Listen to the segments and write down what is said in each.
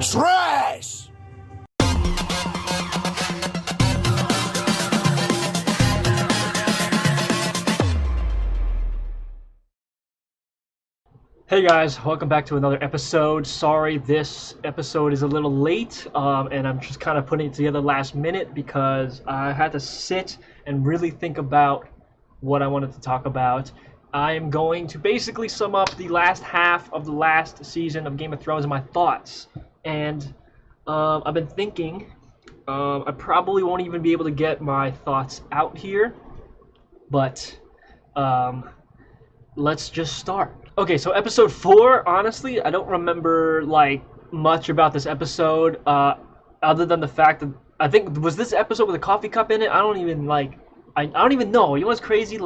Trash! Hey guys, welcome back to another episode. Sorry this episode is a little late, and I'm just kind of putting it together last minute because I had to sit and really think about what I wanted to talk about. I am going to basically sum up the last half of the last season of Game of Thrones and my thoughts. And I've been thinking, I probably won't even be able to get my thoughts out here, but let's just start. Okay, so episode 4, honestly, I don't remember, much about this episode, other than the fact that, I think, was this episode with a coffee cup in it? I don't even know. You know what's crazy?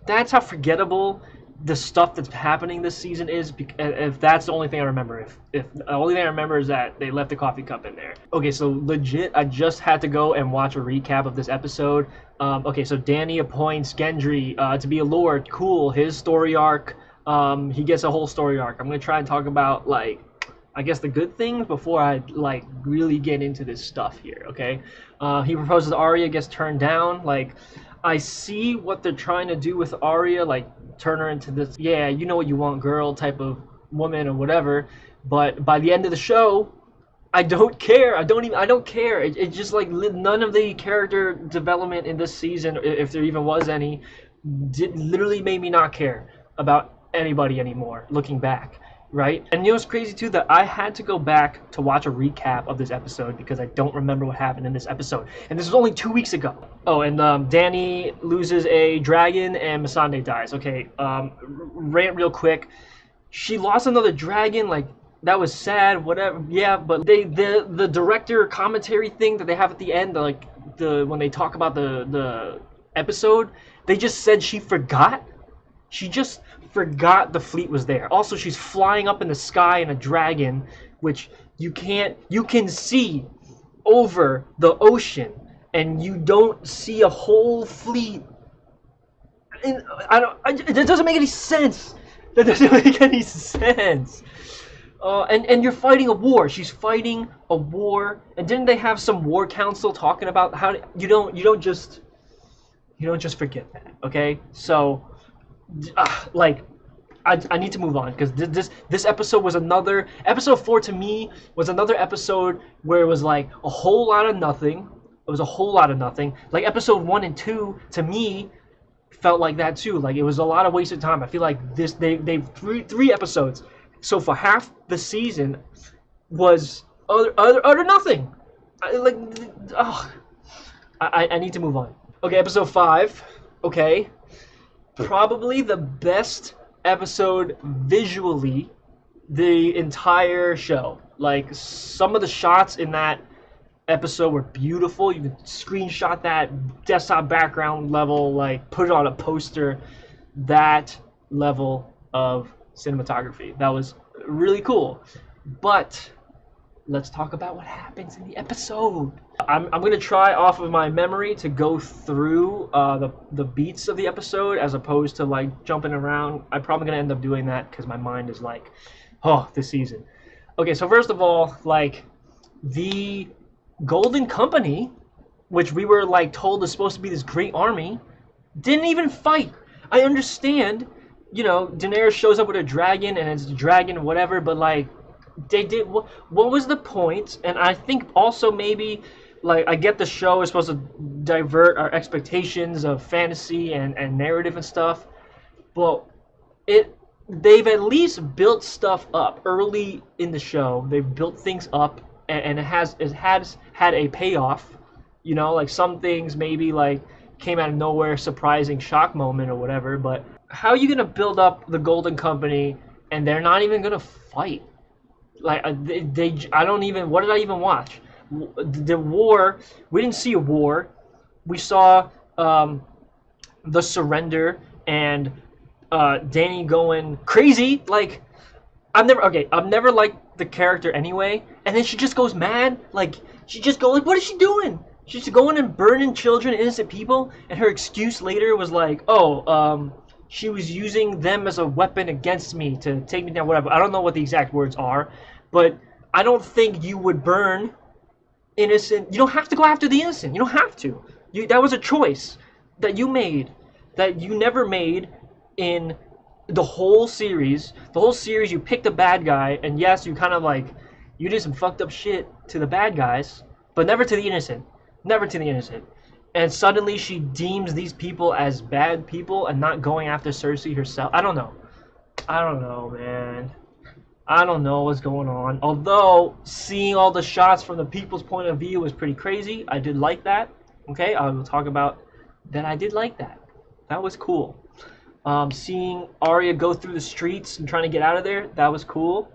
That's how forgettable the stuff that's happening this season is, if that's the only thing I remember. If the only thing I remember is that they left the coffee cup in there. Okay, so legit, I just had to go and watch a recap of this episode. Okay, so Dany appoints Gendry to be a lord. Cool, his story arc. He gets a whole story arc. I'm gonna try and talk about, I guess the good things before I, really get into this stuff here, okay? He proposes to Arya, gets turned down. I see what they're trying to do with Arya, turn her into this, yeah, you know what you want, girl type of woman or whatever. But by the end of the show, I don't care. I don't care. It's just none of the character development in this season, if there even was any, literally made me not care about anybody anymore, looking back, right? And you know what's crazy too, that I had to go back to watch a recap of this episode because I don't remember what happened in this episode, and this was only 2 weeks ago. Oh, and Dany loses a dragon and Missandei dies. Okay, rant real quick. She lost another dragon, that was sad, whatever. Yeah, but the director commentary thing that they have at the end, when they talk about the episode, they just said she forgot. She just forgot the fleet was there. Also, she's flying up in the sky in a dragon, which you can see over the ocean, and you don't see a whole fleet. And it doesn't make any sense. That doesn't make any sense. And you're fighting a war. She's fighting a war, and didn't they have some war council talking about how you don't just forget that, okay? So. I need to move on because this episode was episode 4 to me was another episode where it was a whole lot of nothing. It was a whole lot of nothing. Episode 1 and 2 to me felt like that too. It was a lot of wasted time. I feel like they've three episodes. So for half the season was utter nothing. I need to move on. Okay, episode 5. Okay. Probably the best episode visually, the entire show. Some of the shots in that episode were beautiful. You can screenshot that desktop background level, put it on a poster. That level of cinematography. That was really cool. But let's talk about what happens in the episode. I'm going to try off of my memory to go through the beats of the episode as opposed to jumping around. I'm probably going to end up doing that because my mind is this season. Okay, so first of all, the Golden Company, which we were told is supposed to be this great army, didn't even fight. I understand, Daenerys shows up with a dragon and it's a dragon, whatever, but they did what was the point? And I think also maybe I get the show is supposed to divert our expectations of fantasy and narrative and stuff, but they've at least built stuff up early in the show. They've built things up and it has had a payoff. Some things maybe came out of nowhere, surprising shock moment or whatever, but how are you gonna build up the Golden Company and they're not even gonna fight? I don't even, what did I even watch? The war, we didn't see a war. We saw the surrender and Dany going crazy. I've never liked the character anyway. And then she just goes mad. She just goes, what is she doing? She's going and burning children, innocent people. And her excuse later was she was using them as a weapon against me to take me down, whatever. I don't know what the exact words are, but I don't think you would burn innocent. You don't have to go after the innocent. You don't have to. That was a choice that you made, that you never made in the whole series. The whole series, you picked a bad guy, and yes, you kind of like, you did some fucked up shit to the bad guys, but never to the innocent. Never to the innocent. And suddenly she deems these people as bad people and not going after Cersei herself. I don't know. I don't know, man. I don't know what's going on. Although, seeing all the shots from the people's point of view was pretty crazy. I did like that. Okay, I will talk about that. I did like that. That was cool. Seeing Arya go through the streets and trying to get out of there, that was cool.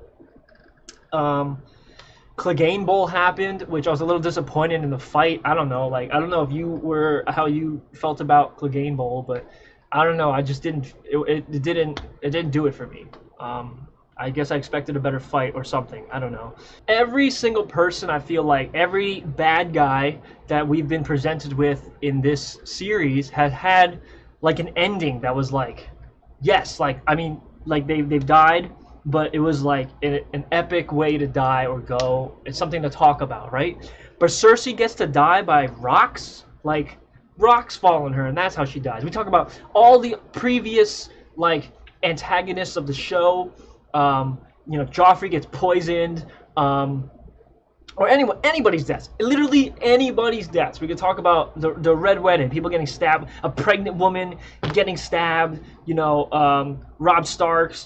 Clegane Bowl happened, which I was a little disappointed in the fight. I don't know, like, I don't know if you were, how you felt about Clegane Bowl, but I don't know, I just didn't, it didn't do it for me. I guess I expected a better fight or something, I don't know. Every single person, I feel like, every bad guy that we've been presented with in this series has had, like, an ending that was like, yes, like, I mean, like, they've died, but it was like an epic way to die or go. It's something to talk about, right? But Cersei gets to die by rocks, like rocks fall on her, and that's how she dies. We talk about all the previous like antagonists of the show. You know, Joffrey gets poisoned, or anybody's deaths. Literally anybody's deaths. We could talk about the Red Wedding, people getting stabbed, a pregnant woman getting stabbed. You know, Robb Stark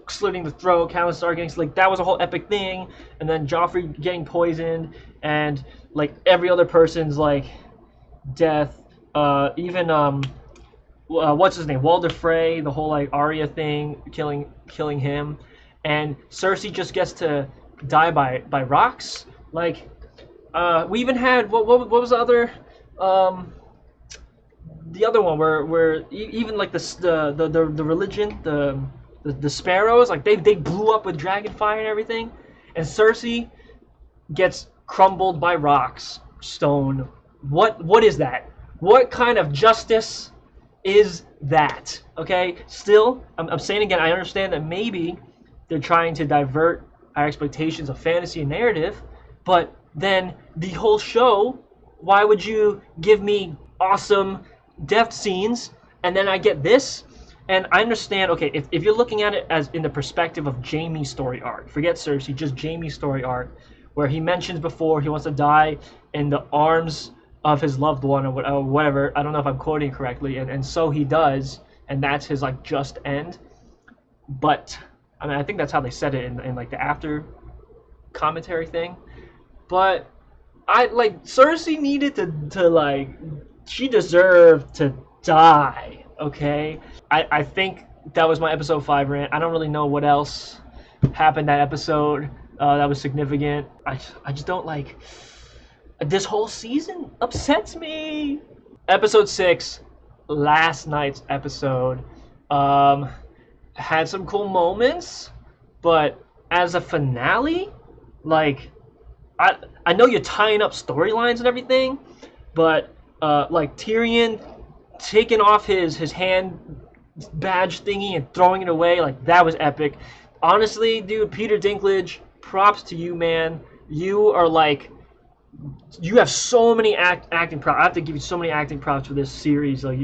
slitting the throat, Catelyn Stark getting, like, that was a whole epic thing, and then Joffrey getting poisoned, and like every other person's like death, even what's his name, Walder Frey, the whole like Arya thing, killing him, and Cersei just gets to die by rocks. Like, we even had what was the other one where even like the religion, the sparrows, like they blew up with dragon fire and everything, and Cersei gets crumbled by rocks, stone. What is that? What kind of justice is that? Okay, still, I'm saying again, I understand that maybe they're trying to divert our expectations of fantasy and narrative, but then the whole show, why would you give me awesome death scenes and then I get this? And I understand, okay, if you're looking at it as in the perspective of Jaime's story arc, forget Cersei, just Jaime's story arc, where he mentions before he wants to die in the arms of his loved one or whatever. I don't know if I'm quoting correctly, and so he does, and that's his like just end. But I mean, I think that's how they said it in like the after commentary thing. But I like Cersei needed to like, she deserved to die. Okay, I think that was my episode 5 rant. I don't really know what else happened that episode that was significant. I just don't like, this whole season upsets me. Episode 6, last night's episode, had some cool moments, but as a finale, like, I know you're tying up storylines and everything, but like Tyrion taking off his hand badge thingy and throwing it away, like, that was epic. Honestly, dude, Peter Dinklage, props to you, man. You are like, you have so many acting props. I have to give you so many acting props for this series. Like,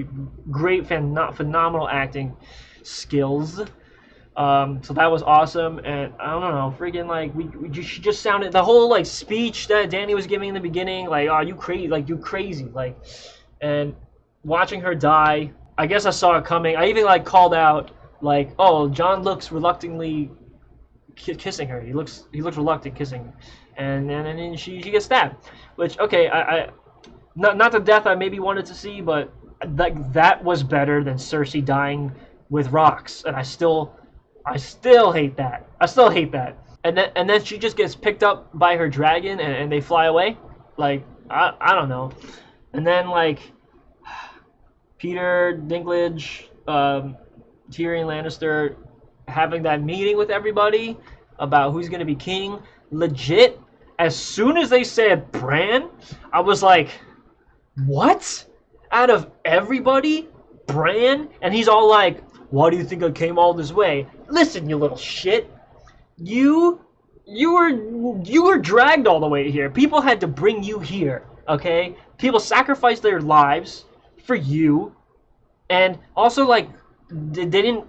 great phenomenal acting skills. So that was awesome, and I don't know, freaking like she just sounded, the whole like speech that Dany was giving in the beginning, like, oh, you crazy, like, and watching her die, I guess I saw it coming. I even like called out like, oh, Jon looks reluctantly kissing her. He looks reluctant kissing, and then she gets stabbed. Which, okay, I not the death I maybe wanted to see, but that was better than Cersei dying with rocks, and I still hate that. I still hate that. And then she just gets picked up by her dragon and they fly away. Like, I don't know. And then like Peter Dinklage, Tyrion Lannister having that meeting with everybody about who's gonna be king. Legit, as soon as they said Bran, I was like, what? Out of everybody, Bran? And he's all like, why do you think I came all this way? Listen, you little shit. You you were dragged all the way here. People had to bring you here, okay? People sacrificed their lives for you, and also like they didn't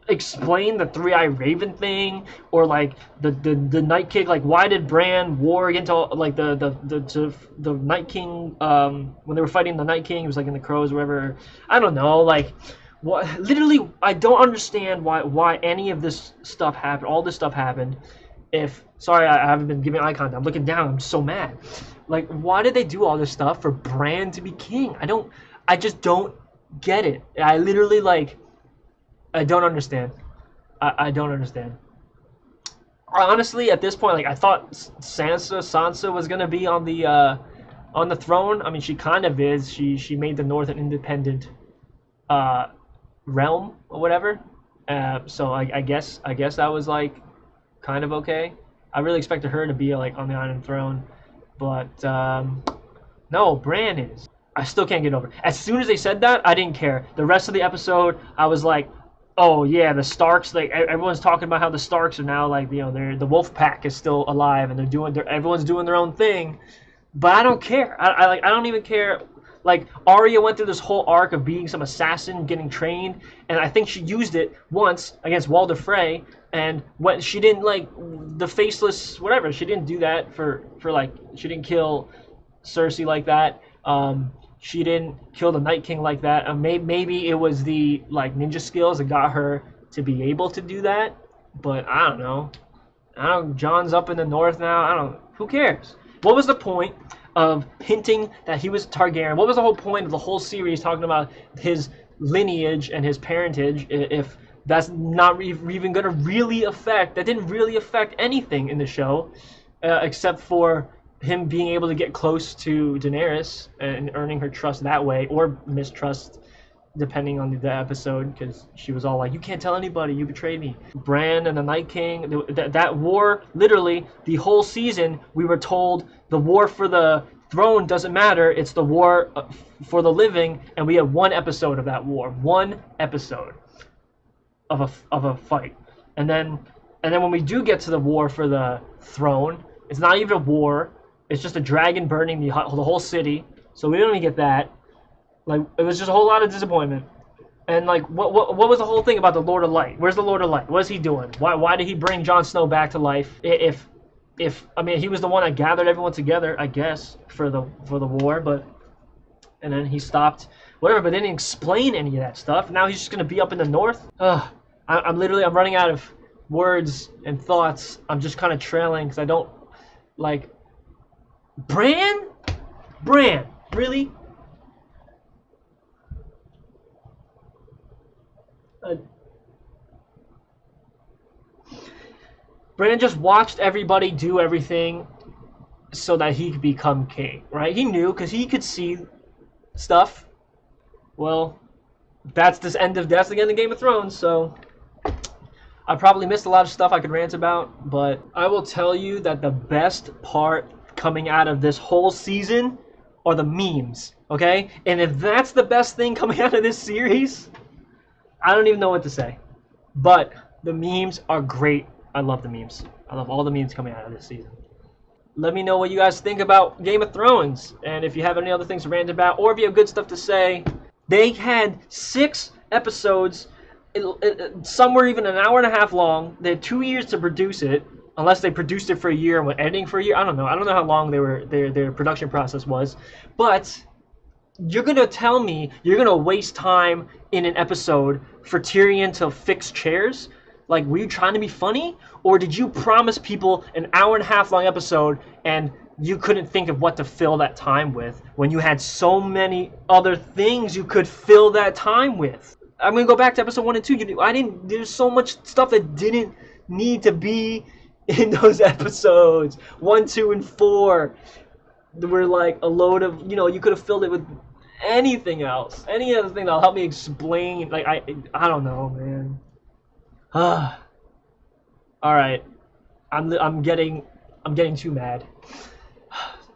explain the three-eye raven thing, or like the Night King. Like, why did Bran war against all, like the Night King, when they were fighting the Night King? He was like in the crows or whatever. I don't know, like what, literally I don't understand why any of this stuff happened, all this stuff happened. If, sorry, I haven't been giving eye contact, I'm looking down, I'm so mad. Like, why did they do all this stuff for Bran to be king? I just don't get it. I literally, like, I don't understand. I don't understand. Honestly, at this point, like, I thought Sansa was gonna be on the throne. I mean, she kind of is. She made the North an independent realm or whatever. So I guess that was like kind of okay. I really expected her to be like on the Iron Throne, but no, Bran is. I still can't get over it. As soon as they said that, I didn't care. The rest of the episode, I was like, oh yeah, the Starks. Like, everyone's talking about how the Starks are now, like, you know, the Wolf Pack is still alive and everyone's doing their own thing. But I don't care. I don't even care. Like, Arya went through this whole arc of being some assassin, getting trained, and I think she used it once against Walder Frey, and when she didn't, like, the faceless whatever, she didn't do that for like, she didn't kill Cersei like that. She didn't kill the Night King like that. Maybe it was the, like, ninja skills that got her to be able to do that, but I don't know. Jon's up in the north now. Who cares? What was the point of hinting that he was Targaryen? What was the whole point of the whole series talking about his lineage and his parentage if that's not even going to really affect, that didn't really affect anything in the show, except for him being able to get close to Daenerys and earning her trust that way, or mistrust, depending on the episode, because she was all like, you can't tell anybody, you betrayed me. Bran and the Night King, that war, literally, the whole season, we were told the war for the throne doesn't matter, it's the war for the living, and we had one episode of that war. One episode of a fight. And then when we do get to the war for the throne, it's not even a war, it's just a dragon burning the whole city, so we don't even get that. Like, it was just a whole lot of disappointment. And like, what was the whole thing about the Lord of Light? Where's the Lord of Light? What is he doing? Why did he bring Jon Snow back to life? If I mean, he was the one that gathered everyone together, I guess, for the war, but and then he stopped, whatever. But they didn't explain any of that stuff. Now he's just gonna be up in the north. I'm running out of words and thoughts. I'm just kind of trailing because I don't like Bran, really. Bran just watched everybody do everything so that he could become king, right? He knew, because he could see stuff. Well, that's the end of Game of Thrones, so I probably missed a lot of stuff I could rant about, but I will tell you that the best part coming out of this whole season are the memes, okay? And if that's the best thing coming out of this series, I don't even know what to say. But the memes are great. I love the memes. I love all the memes coming out of this season. Let me know what you guys think about Game of Thrones. And if you have any other things to rant about, or if you have good stuff to say. They had 6 episodes. Some were even an hour and a half long. They had 2 years to produce it. Unless they produced it for a year and were editing for a year. I don't know. I don't know how long their production process was. But you're going to tell me you're going to waste time in an episode for Tyrion to fix chairs? Like, were you trying to be funny? Or did you promise people an hour and a half long episode and you couldn't think of what to fill that time with when you had so many other things you could fill that time with? I'm going to go back to episode 1 and 2. There's so much stuff that didn't need to be in those episodes. 1, 2, and 4 were like a load of, you could have filled it with anything else. Any other thing that'll help me explain. Like, I don't know, man. All right, I'm getting too mad.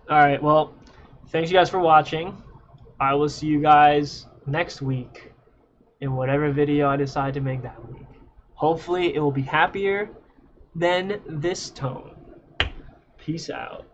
All right, well, thanks you guys for watching. I will see you guys next week in whatever video I decide to make that week. Hopefully, it will be happier than this tone. Peace out.